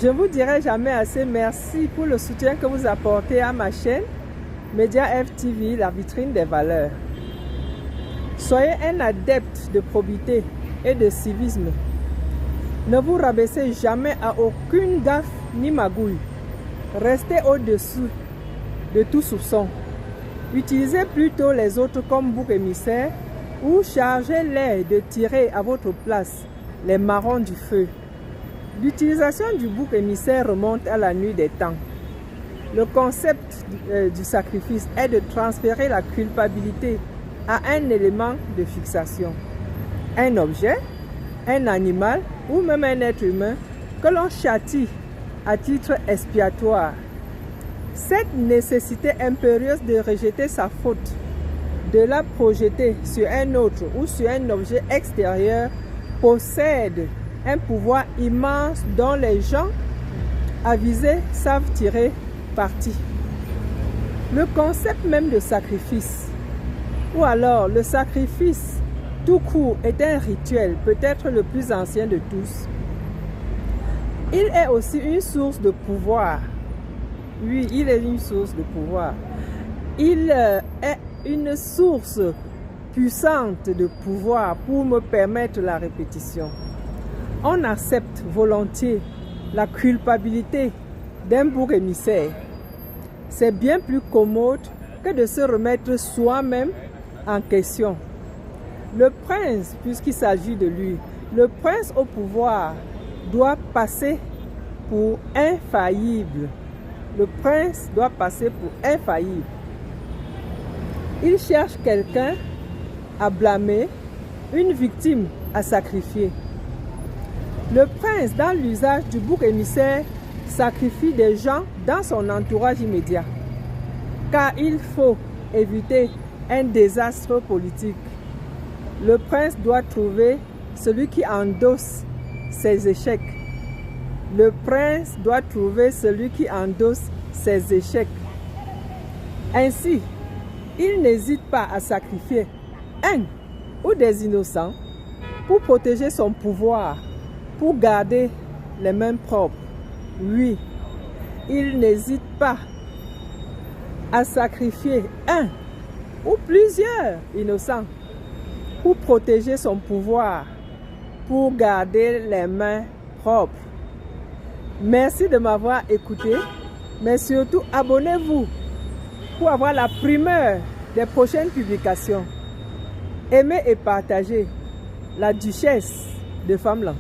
Je ne vous dirai jamais assez merci pour le soutien que vous apportez à ma chaîne Média FTV, la vitrine des valeurs. Soyez un adepte de probité et de civisme. Ne vous rabaissez jamais à aucune gaffe ni magouille. Restez au-dessus de tout soupçon. Utilisez plutôt les autres comme bouc émissaire ou chargez-les de tirer à votre place les marrons du feu. L'utilisation du bouc émissaire remonte à la nuit des temps. Le concept du sacrifice est de transférer la culpabilité à un élément de fixation. Un objet, un animal ou même un être humain que l'on châtie à titre expiatoire. Cette nécessité impérieuse de rejeter sa faute, de la projeter sur un autre ou sur un objet extérieur possède un pouvoir immense dont les gens avisés savent tirer parti. Le concept même de sacrifice, ou alors le sacrifice tout court, est un rituel peut-être le plus ancien de tous. Il est aussi une source de pouvoir. Oui, il est une source de pouvoir. Il est une source puissante de pouvoir pour me permettre la répétition. On accepte volontiers la culpabilité d'un bouc émissaire. C'est bien plus commode que de se remettre soi-même en question. Le prince, puisqu'il s'agit de lui, le prince au pouvoir doit passer pour infaillible. Le prince doit passer pour infaillible. Il cherche quelqu'un à blâmer, une victime à sacrifier. Le prince, dans l'usage du bouc émissaire, sacrifie des gens dans son entourage immédiat, car il faut éviter un désastre politique. Le prince doit trouver celui qui endosse ses échecs. Le prince doit trouver celui qui endosse ses échecs. Ainsi, il n'hésite pas à sacrifier un ou des innocents pour protéger son pouvoir, pour garder les mains propres. Oui, il n'hésite pas à sacrifier un ou plusieurs innocents pour protéger son pouvoir, pour garder les mains propres. Merci de m'avoir écouté, mais surtout abonnez-vous pour avoir la primeur des prochaines publications. Aimez et partagez la duchesse de Femme-Lan.